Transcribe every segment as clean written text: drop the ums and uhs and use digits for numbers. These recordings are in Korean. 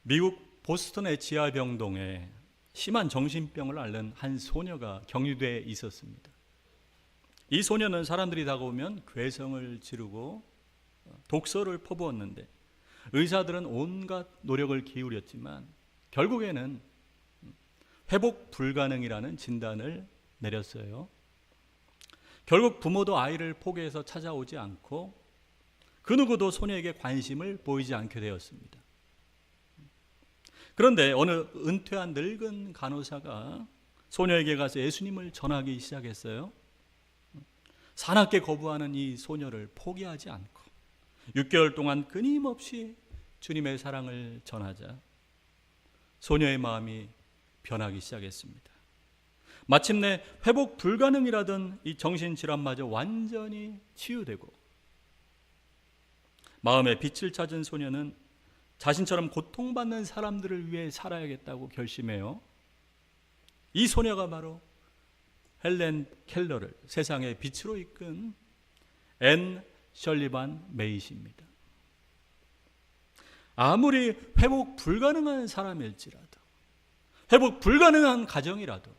미국 보스턴의 지하병동에 심한 정신병을 앓는 한 소녀가 격리돼 있었습니다. 이 소녀는 사람들이 다가오면 괴성을 지르고 독서를 퍼부었는데 의사들은 온갖 노력을 기울였지만 결국에는 회복 불가능이라는 진단을 내렸어요. 결국 부모도 아이를 포기해서 찾아오지 않고 그 누구도 소녀에게 관심을 보이지 않게 되었습니다. 그런데 어느 은퇴한 늙은 간호사가 소녀에게 가서 예수님을 전하기 시작했어요. 사납게 거부하는 이 소녀를 포기하지 않고 6개월 동안 끊임없이 주님의 사랑을 전하자 소녀의 마음이 변하기 시작했습니다. 마침내 회복 불가능이라던 이 정신질환마저 완전히 치유되고 마음의 빛을 찾은 소녀는 자신처럼 고통받는 사람들을 위해 살아야겠다고 결심해요. 이 소녀가 바로 헬렌 켈러를 세상의 빛으로 이끈 앤 설리반 메이시입니다. 아무리 회복 불가능한 사람일지라도, 회복 불가능한 가정이라도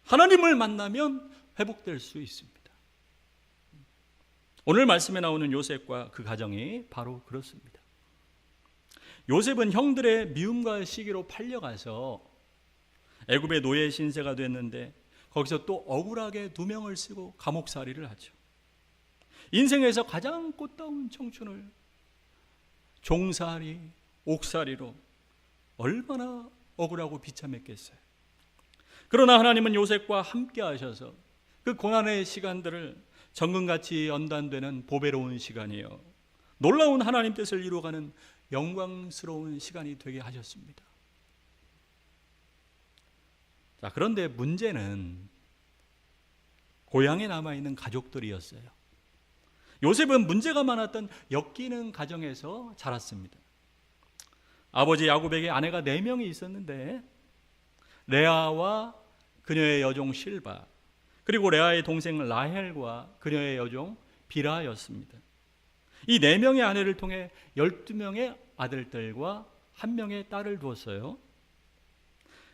하나님을 만나면 회복될 수 있습니다. 오늘 말씀에 나오는 요셉과 그 가정이 바로 그렇습니다. 요셉은 형들의 미움과 시기로 팔려가서 애굽의 노예 신세가 됐는데 거기서 또 억울하게 2명을 쓰고 감옥살이를 하죠. 인생에서 가장 꽃다운 청춘을 종살이, 옥살이로 얼마나 억울하고 비참했겠어요. 그러나 하나님은 요셉과 함께 하셔서 그 고난의 시간들을 정금같이 연단되는 보배로운 시간이요, 놀라운 하나님 뜻을 이루어가는 영광스러운 시간이 되게 하셨습니다. 자, 그런데 문제는 고향에 남아있는 가족들이었어요. 요셉은 문제가 많았던 엮이는 가정에서 자랐습니다. 아버지 야곱에게 아내가 4명이 있었는데 레아와 그녀의 여종 실바, 그리고 레아의 동생 라헬과 그녀의 여종 비라였습니다. 이 4명의 아내를 통해 12명의 아들들과 1명의 딸을 두었어요.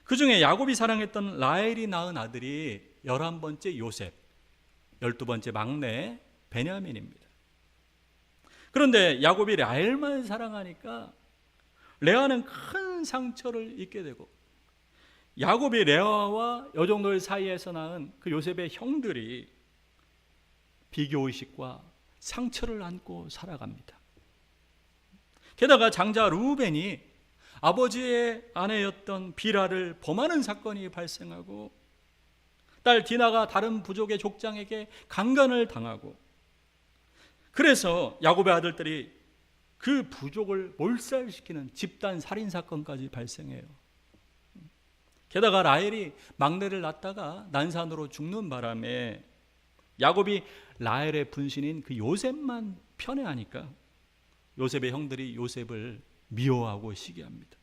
그 중에 야곱이 사랑했던 라헬이 낳은 아들이 11번째 요셉, 12번째 막내 베냐민입니다. 그런데 야곱이 라헬만 사랑하니까 레아는 큰 상처를 입게 되고, 야곱이 레아와 여종들 사이에서 낳은 그 요셉의 형들이 비교의식과 상처를 안고 살아갑니다. 게다가 장자 루벤이 아버지의 아내였던 비라를 범하는 사건이 발생하고 딸 디나가 다른 부족의 족장에게 강간을 당하고, 그래서 야곱의 아들들이 그 부족을 몰살시키는 집단 살인 사건까지 발생해요. 게다가 라헬이 막내를 낳다가 난산으로 죽는 바람에 야곱이 라헬의 분신인 그 요셉만 편애하니까 요셉의 형들이 요셉을 미워하고 시기합니다.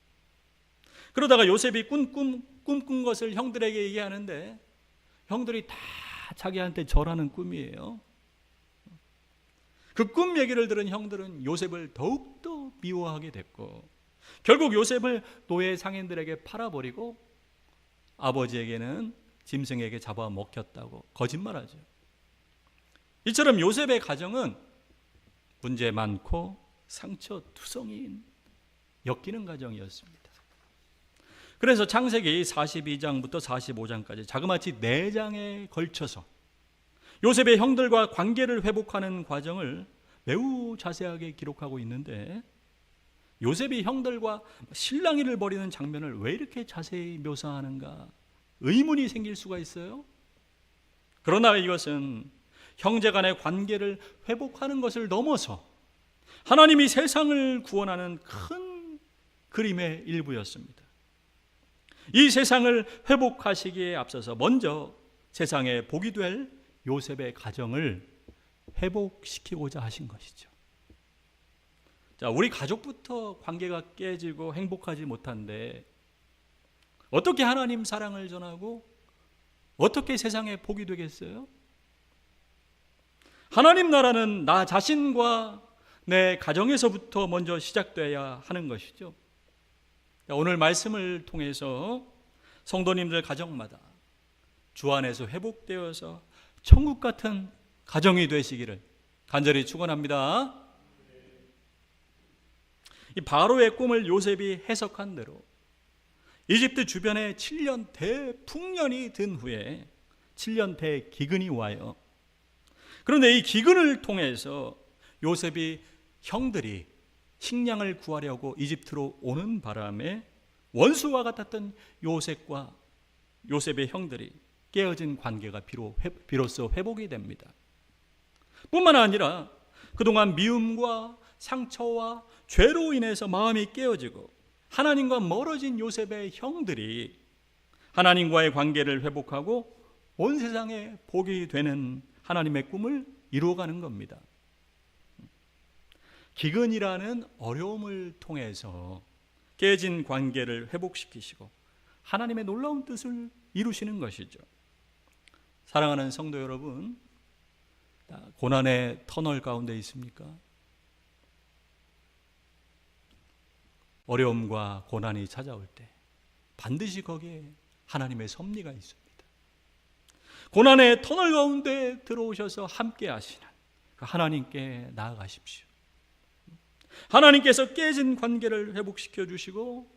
그러다가 요셉이 꿈꾼 것을 형들에게 얘기하는데 형들이 다 자기한테 절하는 꿈이에요. 그 꿈 얘기를 들은 형들은 요셉을 더욱더 미워하게 됐고, 결국 요셉을 노예 상인들에게 팔아버리고 아버지에게는 짐승에게 잡아먹혔다고 거짓말하죠. 이처럼 요셉의 가정은 문제 많고 상처 투성이인 엮이는 가정이었습니다. 그래서 창세기 42장부터 45장까지 자그마치 4장에 걸쳐서 요셉의 형들과 관계를 회복하는 과정을 매우 자세하게 기록하고 있는데, 요셉이 형들과 실랑이를 벌이는 장면을 왜 이렇게 자세히 묘사하는가 의문이 생길 수가 있어요. 그러나 이것은 형제 간의 관계를 회복하는 것을 넘어서 하나님이 세상을 구원하는 큰 그림의 일부였습니다. 이 세상을 회복하시기에 앞서서 먼저 세상에 복이 될 요셉의 가정을 회복시키고자 하신 것이죠. 자, 우리 가족부터 관계가 깨지고 행복하지 못한데 어떻게 하나님 사랑을 전하고 어떻게 세상에 복이 되겠어요? 하나님 나라는 나 자신과 내 가정에서부터 먼저 시작돼야 하는 것이죠. 오늘 말씀을 통해서 성도님들 가정마다 주 안에서 회복되어서 천국 같은 가정이 되시기를 간절히 축원합니다. 이 바로의 꿈을 요셉이 해석한 대로 이집트 주변에 7년 대풍년이 든 후에 7년 대기근이 와요. 그런데 이 기근을 통해서 요셉이 형들이 식량을 구하려고 이집트로 오는 바람에 원수와 같았던 요셉과 요셉의 형들이 깨어진 관계가 비로소 회복이 됩니다. 뿐만 아니라 그동안 미움과 상처와 죄로 인해서 마음이 깨어지고 하나님과 멀어진 요셉의 형들이 하나님과의 관계를 회복하고 온 세상에 복이 되는 하나님의 꿈을 이루어가는 겁니다. 기근이라는 어려움을 통해서 깨진 관계를 회복시키시고 하나님의 놀라운 뜻을 이루시는 것이죠. 사랑하는 성도 여러분, 고난의 터널 가운데 있습니까? 어려움과 고난이 찾아올 때 반드시 거기에 하나님의 섭리가 있습니다. 고난의 터널 가운데 들어오셔서 함께 하시는 그 하나님께 나아가십시오. 하나님께서 깨진 관계를 회복시켜 주시고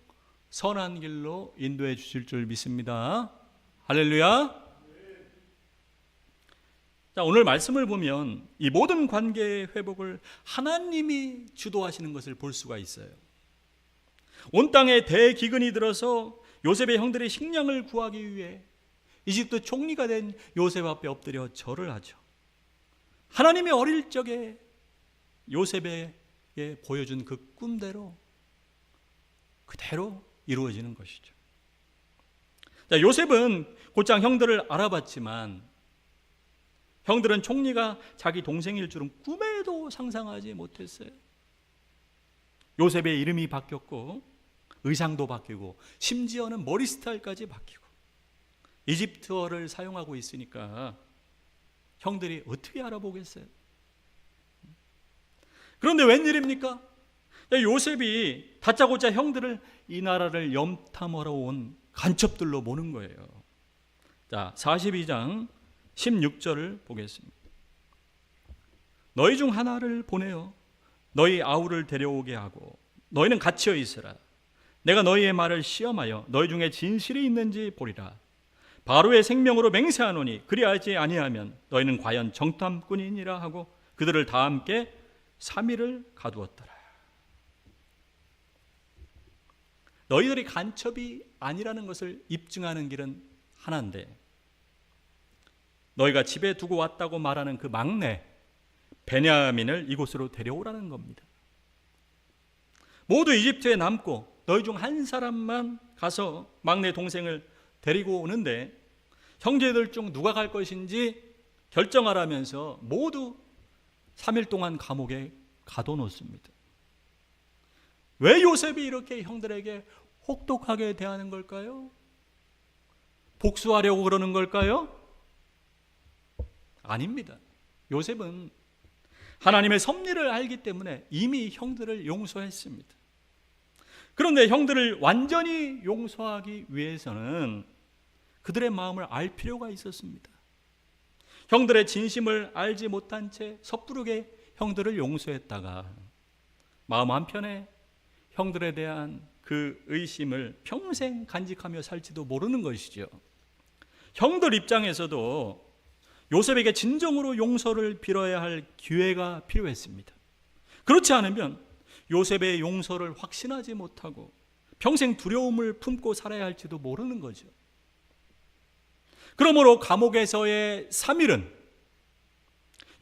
선한 길로 인도해 주실 줄 믿습니다. 할렐루야. 자, 오늘 말씀을 보면 이 모든 관계의 회복을 하나님이 주도하시는 것을 볼 수가 있어요. 온 땅에 대기근이 들어서 요셉의 형들이 식량을 구하기 위해 이집트 총리가 된 요셉 앞에 엎드려 절을 하죠. 하나님이 어릴 적에 요셉에게 보여준 그 꿈대로 그대로 이루어지는 것이죠. 자, 요셉은 곧장 형들을 알아봤지만 형들은 총리가 자기 동생일 줄은 꿈에도 상상하지 못했어요. 요셉의 이름이 바뀌었고 의상도 바뀌고 심지어는 머리 스타일까지 바뀌고 이집트어를 사용하고 있으니까 형들이 어떻게 알아보겠어요? 그런데 웬일입니까? 요셉이 다짜고짜 형들을 이 나라를 염탐하러 온 간첩들로 모는 거예요. 자, 42장 16절을 보겠습니다. 너희 중 하나를 보내어 너희 아우를 데려오게 하고 너희는 갇혀 있으라. 내가 너희의 말을 시험하여 너희 중에 진실이 있는지 보리라. 바로의 생명으로 맹세하노니 그리하지 아니하면 너희는 과연 정탐꾼이니라 하고 그들을 다 함께 3일을 가두었더라. 너희들이 간첩이 아니라는 것을 입증하는 길은 하나인데 너희가 집에 두고 왔다고 말하는 그 막내 베냐민을 이곳으로 데려오라는 겁니다. 모두 이집트에 남고 너희 중 한 사람만 가서 막내 동생을 데리고 오는데 형제들 중 누가 갈 것인지 결정하라면서 모두 3일 동안 감옥에 가둬놓습니다. 왜 요셉이 이렇게 형들에게 혹독하게 대하는 걸까요? 복수하려고 그러는 걸까요? 아닙니다. 요셉은 하나님의 섭리를 알기 때문에 이미 형들을 용서했습니다. 그런데 형들을 완전히 용서하기 위해서는 그들의 마음을 알 필요가 있었습니다. 형들의 진심을 알지 못한 채 섣부르게 형들을 용서했다가 마음 한편에 형들에 대한 그 의심을 평생 간직하며 살지도 모르는 것이죠. 형들 입장에서도 요셉에게 진정으로 용서를 빌어야 할 기회가 필요했습니다. 그렇지 않으면 요셉의 용서를 확신하지 못하고 평생 두려움을 품고 살아야 할지도 모르는 거죠. 그러므로 감옥에서의 3일은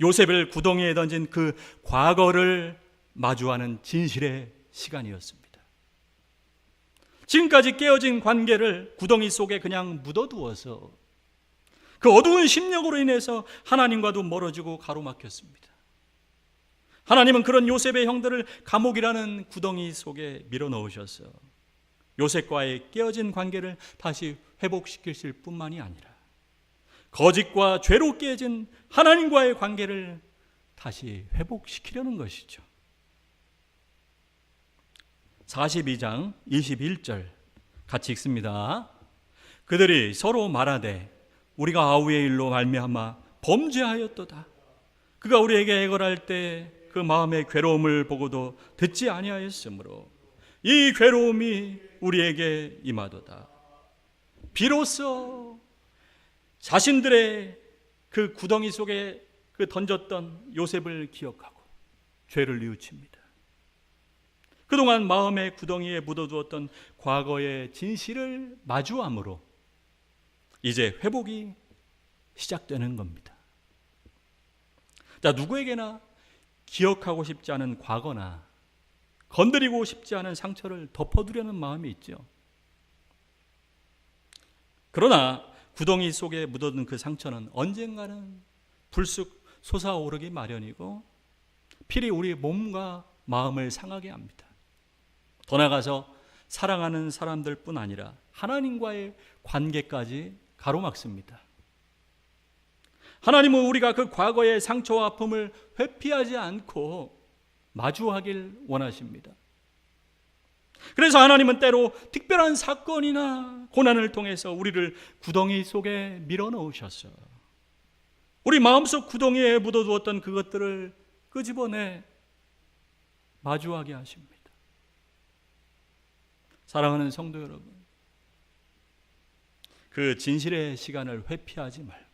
요셉을 구덩이에 던진 그 과거를 마주하는 진실의 시간이었습니다. 지금까지 깨어진 관계를 구덩이 속에 그냥 묻어두어서 그 어두운 심령으로 인해서 하나님과도 멀어지고 가로막혔습니다. 하나님은 그런 요셉의 형들을 감옥이라는 구덩이 속에 밀어넣으셔서 요셉과의 깨어진 관계를 다시 회복시키실 뿐만이 아니라 거짓과 죄로 깨진 하나님과의 관계를 다시 회복시키려는 것이죠. 42장 21절 같이 읽습니다. 그들이 서로 말하되 우리가 아우의 일로 말미암아 범죄하였도다. 그가 우리에게 애걸할 때 그 마음의 괴로움을 보고도 듣지 아니하였으므로 이 괴로움이 우리에게 임하도다. 비로소 자신들의 그 구덩이 속에 그 던졌던 요셉을 기억하고 죄를 뉘우칩니다. 그동안 마음의 구덩이에 묻어두었던 과거의 진실을 마주함으로 이제 회복이 시작되는 겁니다. 자, 누구에게나 기억하고 싶지 않은 과거나 건드리고 싶지 않은 상처를 덮어두려는 마음이 있죠. 그러나 구덩이 속에 묻어둔 그 상처는 언젠가는 불쑥 솟아오르기 마련이고 필히 우리 몸과 마음을 상하게 합니다. 더 나아가서 사랑하는 사람들뿐 아니라 하나님과의 관계까지 가로막습니다. 하나님은 우리가 그 과거의 상처와 아픔을 회피하지 않고 마주하길 원하십니다. 그래서 하나님은 때로 특별한 사건이나 고난을 통해서 우리를 구덩이 속에 밀어넣으셨어요. 우리 마음속 구덩이에 묻어두었던 그것들을 끄집어내 마주하게 하십니다. 사랑하는 성도 여러분, 그 진실의 시간을 회피하지 말고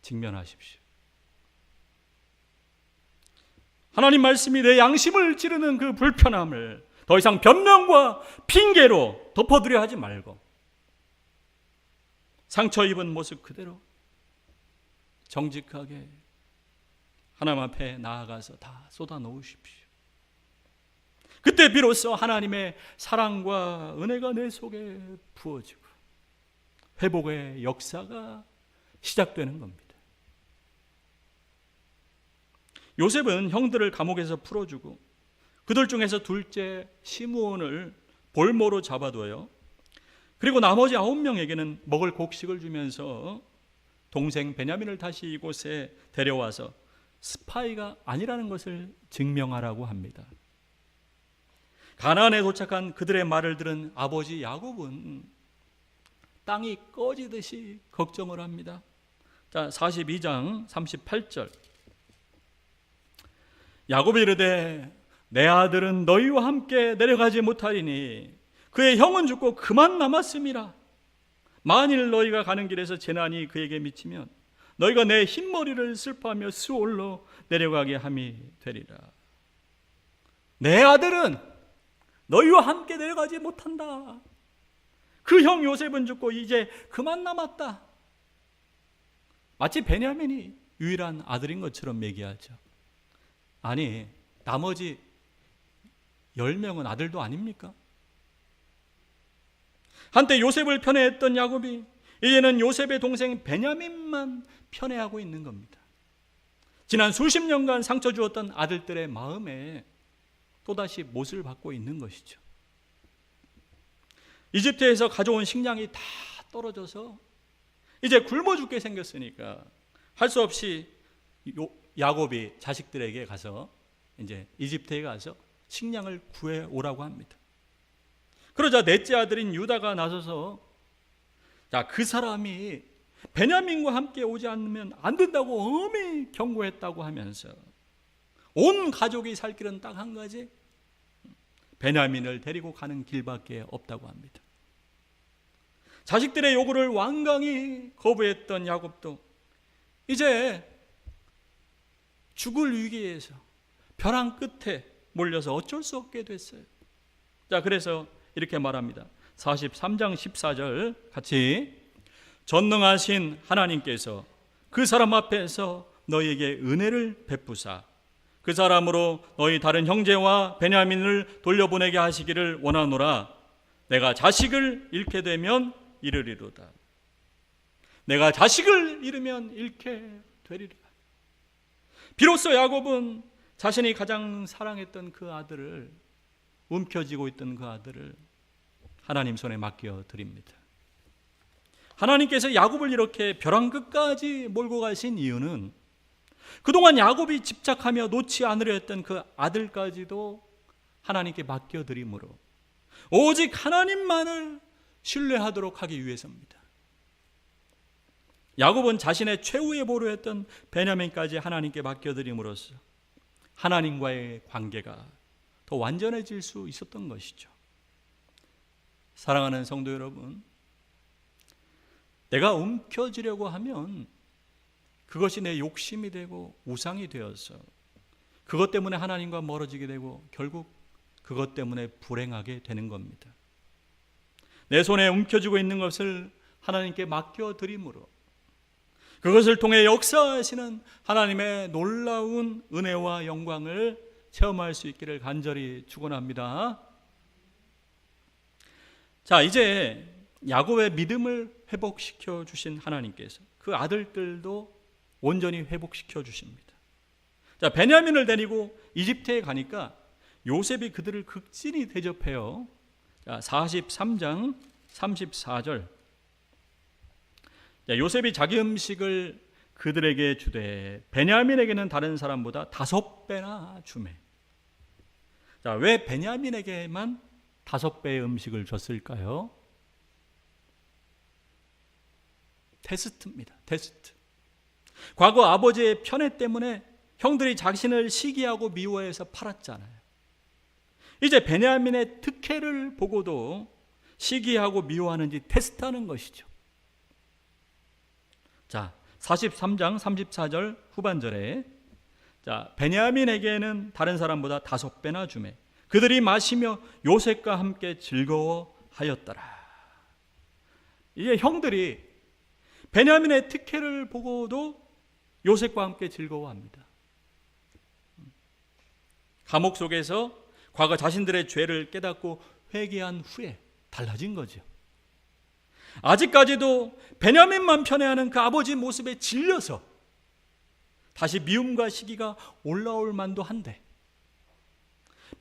직면하십시오. 하나님 말씀이 내 양심을 찌르는 그 불편함을 더 이상 변명과 핑계로 덮어두려 하지 말고 상처 입은 모습 그대로 정직하게 하나님 앞에 나아가서 다 쏟아놓으십시오. 그때 비로소 하나님의 사랑과 은혜가 내 속에 부어지고 회복의 역사가 시작되는 겁니다. 요셉은 형들을 감옥에서 풀어주고 그들 중에서 둘째 시므온을 볼모로 잡아둬요. 그리고 나머지 9명에게는 먹을 곡식을 주면서 동생 베냐민을 다시 이곳에 데려와서 스파이가 아니라는 것을 증명하라고 합니다. 가나안에 도착한 그들의 말을 들은 아버지 야곱은 땅이 꺼지듯이 걱정을 합니다. 자, 42장 38절. 야곱이 이르되 내 아들은 너희와 함께 내려가지 못하리니 그의 형은 죽고 그만 남았음이라. 만일 너희가 가는 길에서 재난이 그에게 미치면 너희가 내 흰머리를 슬퍼하며 수올로 내려가게 함이 되리라. 내 아들은 너희와 함께 내려가지 못한다. 그 형 요셉은 죽고 이제 그만 남았다. 마치 베냐민이 유일한 아들인 것처럼 얘기하죠. 아니, 나머지 10명은 아들도 아닙니까? 한때 요셉을 편애했던 야곱이 이제는 요셉의 동생 베냐민만 편애하고 있는 겁니다. 지난 수십 년간 상처 주었던 아들들의 마음에 또다시 못을 받고 있는 것이죠. 이집트에서 가져온 식량이 다 떨어져서 이제 굶어 죽게 생겼으니까 할 수 없이 야곱이 자식들에게 가서 이제 이집트에 가서 식량을 구해 오라고 합니다. 그러자 넷째 아들인 유다가 나서서 자, 그 사람이 베냐민과 함께 오지 않으면 안 된다고 엄히 경고했다고 하면서 온 가족이 살 길은 딱 한 가지, 베냐민을 데리고 가는 길밖에 없다고 합니다. 자식들의 요구를 완강히 거부했던 야곱도 이제 죽을 위기에서 벼랑 끝에 몰려서 어쩔 수 없게 됐어요. 자, 그래서 이렇게 말합니다. 43장 14절 같이. 전능하신 하나님께서 그 사람 앞에서 너희에게 은혜를 베푸사 그 사람으로 너희 다른 형제와 베냐민을 돌려보내게 하시기를 원하노라. 내가 자식을 잃게 되면 잃으리로다. 내가 자식을 잃으면 잃게 되리라. 비로소 야곱은 자신이 가장 사랑했던 그 아들을, 움켜쥐고 있던 그 아들을 하나님 손에 맡겨 드립니다. 하나님께서 야곱을 이렇게 벼랑 끝까지 몰고 가신 이유는 그동안 야곱이 집착하며 놓지 않으려 했던 그 아들까지도 하나님께 맡겨드림으로 오직 하나님만을 신뢰하도록 하기 위해서입니다. 야곱은 자신의 최후의 보루였던 베냐민까지 하나님께 맡겨드림으로써 하나님과의 관계가 더 완전해질 수 있었던 것이죠. 사랑하는 성도 여러분, 내가 움켜쥐려고 하면 그것이 내 욕심이 되고 우상이 되어서 그것 때문에 하나님과 멀어지게 되고 결국 그것 때문에 불행하게 되는 겁니다. 내 손에 움켜쥐고 있는 것을 하나님께 맡겨드림으로 그것을 통해 역사하시는 하나님의 놀라운 은혜와 영광을 체험할 수 있기를 간절히 축원합니다. 자, 이제 야곱의 믿음을 회복시켜 주신 하나님께서 그 아들들도 온전히 회복시켜 주십니다. 자, 베냐민을 데리고 이집트에 가니까 요셉이 그들을 극진히 대접해요. 자, 43장 34절. 자, 요셉이 자기 음식을 그들에게 주되 베냐민에게는 다른 사람보다 5배나 주매. 자, 왜 베냐민에게만 5배의 음식을 줬을까요? 테스트입니다. 테스트. 과거 아버지의 편애 때문에 형들이 자신을 시기하고 미워해서 팔았잖아요. 이제 베냐민의 특혜를 보고도 시기하고 미워하는지 테스트하는 것이죠. 자, 43장 34절 후반절에 자, 베냐민에게는 다른 사람보다 5배나 주매 그들이 마시며 요셉과 함께 즐거워하였더라. 이제 형들이 베냐민의 특혜를 보고도 요셉과 함께 즐거워합니다. 감옥 속에서 과거 자신들의 죄를 깨닫고 회개한 후에 달라진 거죠. 아직까지도 베냐민만 편애하는 그 아버지 모습에 질려서 다시 미움과 시기가 올라올 만도 한데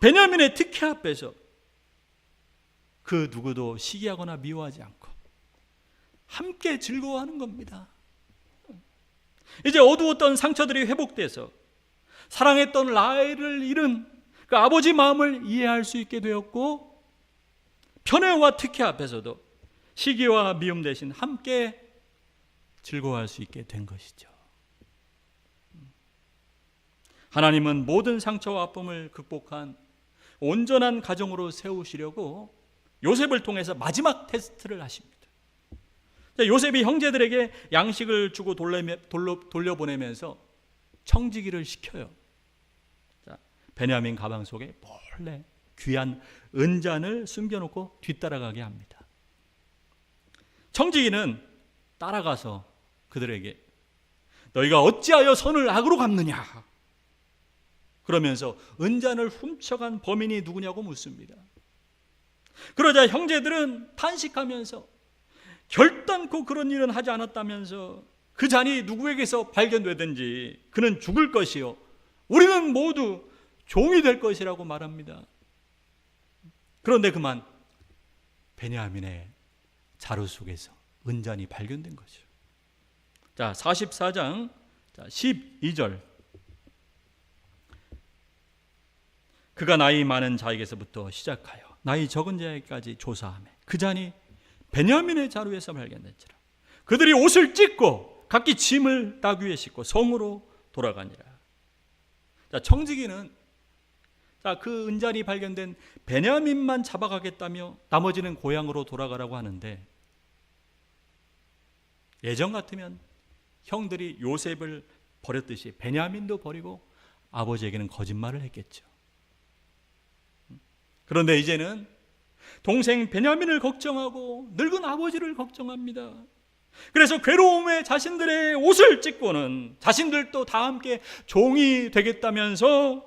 베냐민의 특혜 앞에서 그 누구도 시기하거나 미워하지 않고 함께 즐거워하는 겁니다. 이제 어두웠던 상처들이 회복돼서 사랑했던 라헬을 잃은 그 아버지 마음을 이해할 수 있게 되었고 편애와 특혜 앞에서도 시기와 미움 대신 함께 즐거워할 수 있게 된 것이죠. 하나님은 모든 상처와 아픔을 극복한 온전한 가정으로 세우시려고 요셉을 통해서 마지막 테스트를 하십니다. 요셉이 형제들에게 양식을 주고 돌려보내면서 청지기를 시켜요. 베냐민 가방 속에 몰래 귀한 은잔을 숨겨놓고 뒤따라가게 합니다. 청지기는 따라가서 그들에게 너희가 어찌하여 선을 악으로 갚느냐 그러면서 은잔을 훔쳐간 범인이 누구냐고 묻습니다. 그러자 형제들은 탄식하면서 결단코 그런 일은 하지 않았다면서 그 잔이 누구에게서 발견되든지 그는 죽을 것이요 우리는 모두 종이 될 것이라고 말합니다. 그런데 그만 베냐민의 자루 속에서 은잔이 발견된 거죠. 자, 44장 12절. 그가 나이 많은 자에게서부터 시작하여 나이 적은 자에게까지 조사하며 그 잔이 베냐민의 자루에서 발견됐지라. 그들이 옷을 찢고 각기 짐을 따귀 위에 싣고 성으로 돌아가니라. 자, 청지기는 그 은잔이 발견된 베냐민만 잡아가겠다며 나머지는 고향으로 돌아가라고 하는데 예전 같으면 형들이 요셉을 버렸듯이 베냐민도 버리고 아버지에게는 거짓말을 했겠죠. 그런데 이제는 동생 베냐민을 걱정하고 늙은 아버지를 걱정합니다. 그래서 괴로움에 자신들의 옷을 찢고는 자신들도 다 함께 종이 되겠다면서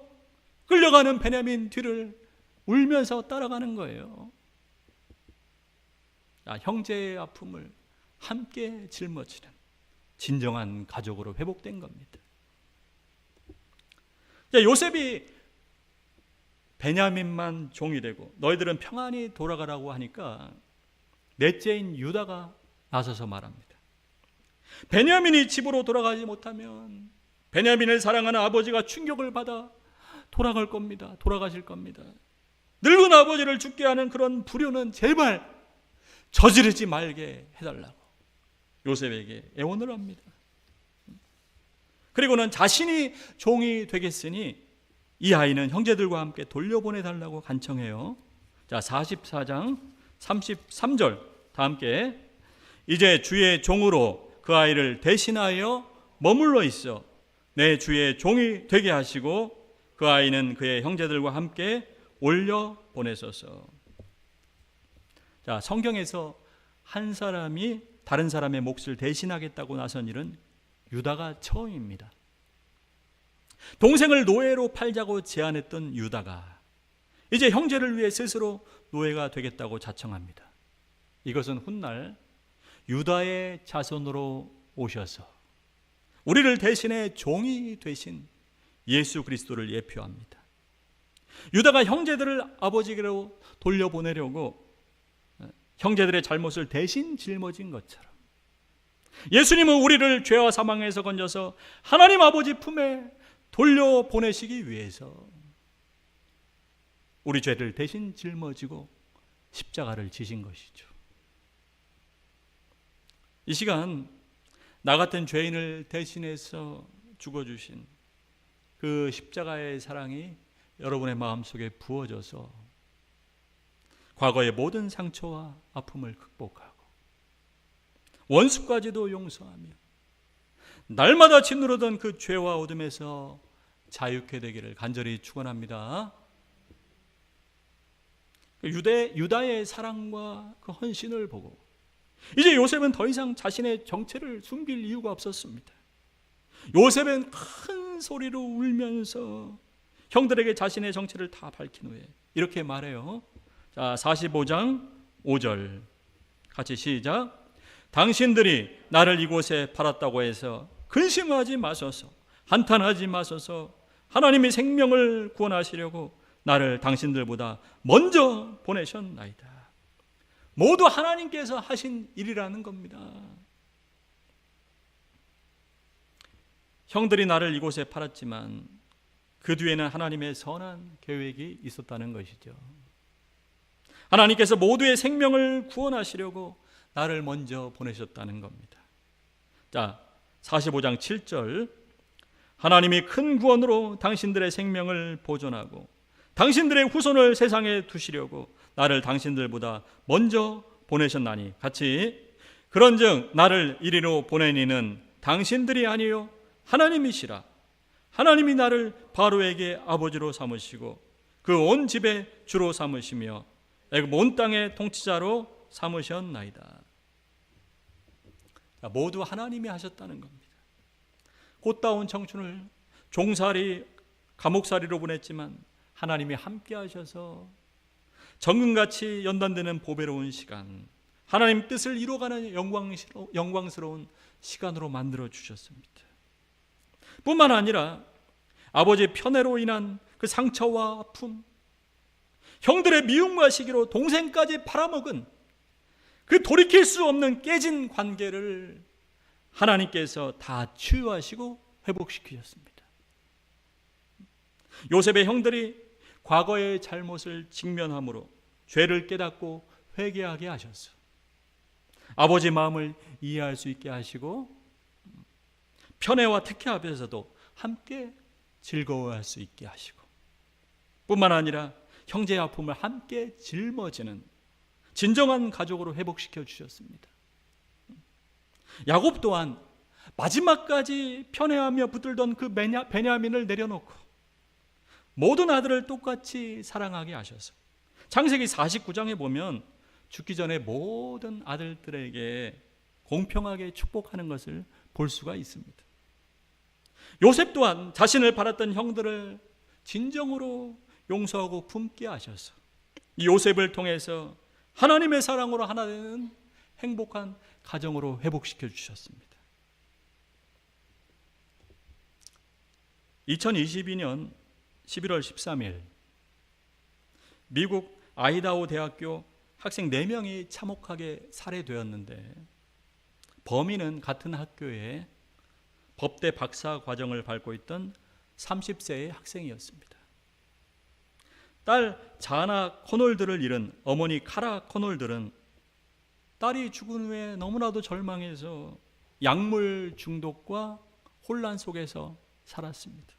끌려가는 베냐민 뒤를 울면서 따라가는 거예요. 형제의 아픔을 함께 짊어지는 진정한 가족으로 회복된 겁니다. 요셉이 베냐민만 종이 되고 너희들은 평안히 돌아가라고 하니까 넷째인 유다가 나서서 말합니다. 베냐민이 집으로 돌아가지 못하면 베냐민을 사랑하는 아버지가 충격을 받아 돌아가실 겁니다. 늙은 아버지를 죽게 하는 그런 불효는 제발 저지르지 말게 해달라고 요셉에게 애원을 합니다. 그리고는 자신이 종이 되겠으니 이 아이는 형제들과 함께 돌려보내달라고 간청해요. 자, 44장 33절 다 함께. 이제 주의 종으로 그 아이를 대신하여 머물러 있어 내 주의 종이 되게 하시고 그 아이는 그의 형제들과 함께 올려 보내소서. 자, 성경에서 한 사람이 다른 사람의 몫을 대신하겠다고 나선 일은 유다가 처음입니다. 동생을 노예로 팔자고 제안했던 유다가 이제 형제를 위해 스스로 노예가 되겠다고 자청합니다. 이것은 훗날 유다의 자손으로 오셔서 우리를 대신해 종이 되신 예수 그리스도를 예표합니다. 유다가 형제들을 아버지로 돌려보내려고 형제들의 잘못을 대신 짊어진 것처럼 예수님은 우리를 죄와 사망에서 건져서 하나님 아버지 품에 돌려보내시기 위해서 우리 죄를 대신 짊어지고 십자가를 지신 것이죠. 이 시간 나 같은 죄인을 대신해서 죽어주신 그 십자가의 사랑이 여러분의 마음속에 부어져서 과거의 모든 상처와 아픔을 극복하고 원수까지도 용서하며 날마다 짓누르던 그 죄와 어둠에서 자유케 되기를 간절히 축원합니다. 유다의 사랑과 그 헌신을 보고 이제 요셉은 더 이상 자신의 정체를 숨길 이유가 없었습니다. 요셉은 큰 소리로 울면서 형들에게 자신의 정체를 다 밝힌 후에 이렇게 말해요. 자, 45장 5절 같이 시작. 당신들이 나를 이곳에 팔았다고 해서 근심하지 마소서, 한탄하지 마소서. 하나님이 생명을 구원하시려고 나를 당신들보다 먼저 보내셨나이다. 모두 하나님께서 하신 일이라는 겁니다. 형들이 나를 이곳에 팔았지만 그 뒤에는 하나님의 선한 계획이 있었다는 것이죠. 하나님께서 모두의 생명을 구원하시려고 나를 먼저 보내셨다는 겁니다. 자, 45장 7절. 하나님이 큰 구원으로 당신들의 생명을 보존하고 당신들의 후손을 세상에 두시려고 나를 당신들보다 먼저 보내셨나니. 같이. 그런즉 나를 이리로 보낸 이는 당신들이 아니요 하나님이시라. 하나님이 나를 바로에게 아버지로 삼으시고 그 온 집의 주로 삼으시며 애굽 온 땅의 통치자로 삼으셨나이다. 모두 하나님이 하셨다는 겁니다. 꽃다운 청춘을 종살이 감옥살이로 보냈지만 하나님이 함께 하셔서 정금같이 연단되는 보배로운 시간, 하나님 뜻을 이루어가는 영광스러운 시간으로 만들어 주셨습니다. 뿐만 아니라 아버지의 편애로 인한 그 상처와 아픔, 형들의 미움과 시기로 동생까지 팔아먹은 그 돌이킬 수 없는 깨진 관계를 하나님께서 다 치유하시고 회복시키셨습니다. 요셉의 형들이 과거의 잘못을 직면함으로 죄를 깨닫고 회개하게 하셨어. 아버지 마음을 이해할 수 있게 하시고 편애와 택해 앞에서도 함께 즐거워할 수 있게 하시고 뿐만 아니라 형제의 아픔을 함께 짊어지는 진정한 가족으로 회복시켜 주셨습니다. 야곱 또한 마지막까지 편애하며 붙들던 그 베냐민을 내려놓고 모든 아들을 똑같이 사랑하게 하셔서 창세기 49장에 보면 죽기 전에 모든 아들들에게 공평하게 축복하는 것을 볼 수가 있습니다. 요셉 또한 자신을 팔았던 형들을 진정으로 용서하고 품게 하셔서 이 요셉을 통해서 하나님의 사랑으로 하나 되는 행복한 가정으로 회복시켜 주셨습니다. 2022년 11월 13일 미국 아이다호 대학교 학생 4명이 참혹하게 살해되었는데 범인은 같은 학교의 법대 박사 과정을 밟고 있던 30세의 학생이었습니다. 딸 자나 코놀들을 잃은 어머니 카라 코놀들은 딸이 죽은 후에 너무나도 절망해서 약물 중독과 혼란 속에서 살았습니다.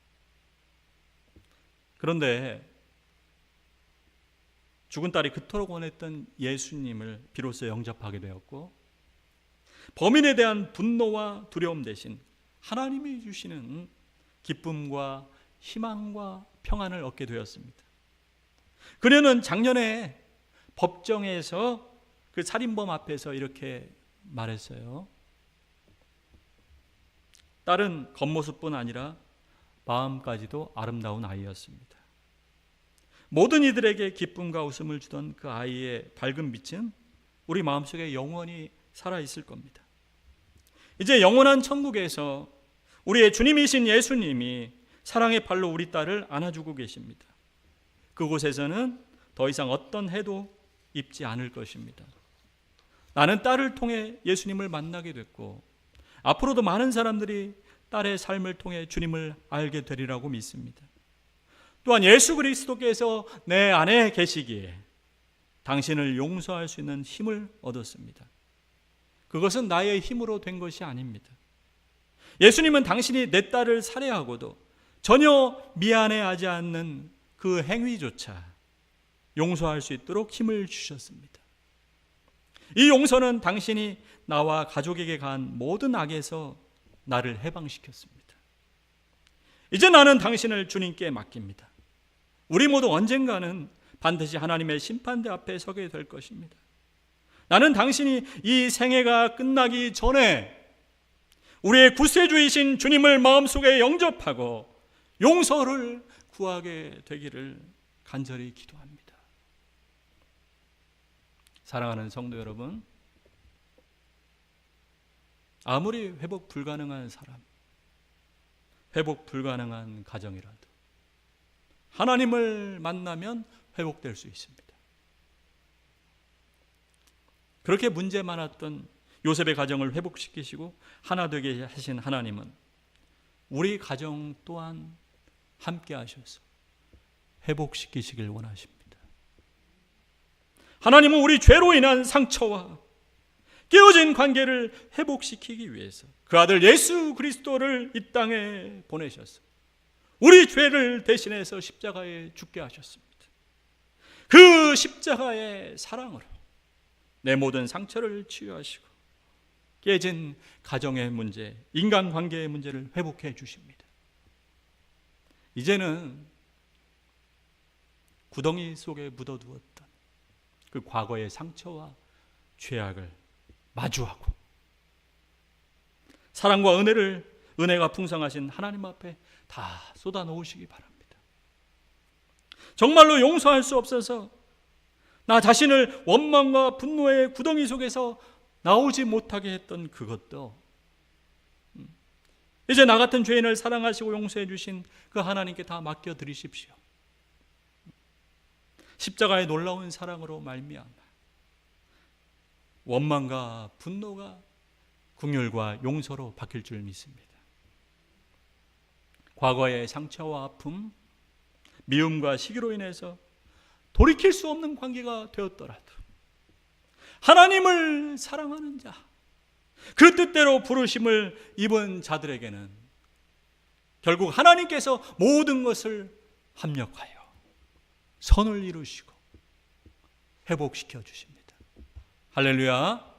그런데 죽은 딸이 그토록 원했던 예수님을 비로소 영접하게 되었고, 범인에 대한 분노와 두려움 대신 하나님이 주시는 기쁨과 희망과 평안을 얻게 되었습니다. 그녀는 작년에 법정에서 그 살인범 앞에서 이렇게 말했어요. 딸은 겉모습뿐 아니라 마음까지도 아름다운 아이였습니다. 모든 이들에게 기쁨과 웃음을 주던 그 아이의 밝은 빛은 우리 마음속에 영원히 살아있을 겁니다. 이제 영원한 천국에서 우리의 주님이신 예수님이 사랑의 팔로 우리 딸을 안아주고 계십니다. 그곳에서는 더 이상 어떤 해도 입지 않을 것입니다. 나는 딸을 통해 예수님을 만나게 됐고, 앞으로도 많은 사람들이 딸의 삶을 통해 주님을 알게 되리라고 믿습니다. 또한 예수 그리스도께서 내 안에 계시기에 당신을 용서할 수 있는 힘을 얻었습니다. 그것은 나의 힘으로 된 것이 아닙니다. 예수님은 당신이 내 딸을 살해하고도 전혀 미안해하지 않는 그 행위조차 용서할 수 있도록 힘을 주셨습니다. 이 용서는 당신이 나와 가족에게 가한 모든 악에서 나를 해방시켰습니다. 이제 나는 당신을 주님께 맡깁니다. 우리 모두 언젠가는 반드시 하나님의 심판대 앞에 서게 될 것입니다. 나는 당신이 이 생애가 끝나기 전에 우리의 구세주이신 주님을 마음속에 영접하고 용서를 구하게 되기를 간절히 기도합니다. 사랑하는 성도 여러분, 아무리 회복 불가능한 사람, 회복 불가능한 가정이라도 하나님을 만나면 회복될 수 있습니다. 그렇게 문제 많았던 요셉의 가정을 회복시키시고 하나 되게 하신 하나님은 우리 가정 또한 함께 하셔서 회복시키시길 원하십니다. 하나님은 우리 죄로 인한 상처와 깨어진 관계를 회복시키기 위해서 그 아들 예수 그리스도를 이 땅에 보내셔서 우리 죄를 대신해서 십자가에 죽게 하셨습니다. 그 십자가의 사랑으로 내 모든 상처를 치유하시고 깨진 가정의 문제, 인간관계의 문제를 회복해 주십니다. 이제는 구덩이 속에 묻어두었던 그 과거의 상처와 죄악을 마주하고 사랑과 은혜가 풍성하신 하나님 앞에 다 쏟아놓으시기 바랍니다. 정말로 용서할 수 없어서 나 자신을 원망과 분노의 구덩이 속에서 나오지 못하게 했던 그것도 이제 나 같은 죄인을 사랑하시고 용서해 주신 그 하나님께 다 맡겨드리십시오. 십자가의 놀라운 사랑으로 말미암아 원망과 분노가 긍휼과 용서로 바뀔 줄 믿습니다. 과거의 상처와 아픔, 미움과 시기로 인해서 돌이킬 수 없는 관계가 되었더라도 하나님을 사랑하는 자, 그 뜻대로 부르심을 입은 자들에게는 결국 하나님께서 모든 것을 합력하여 선을 이루시고 회복시켜 주십니다. 할렐루야.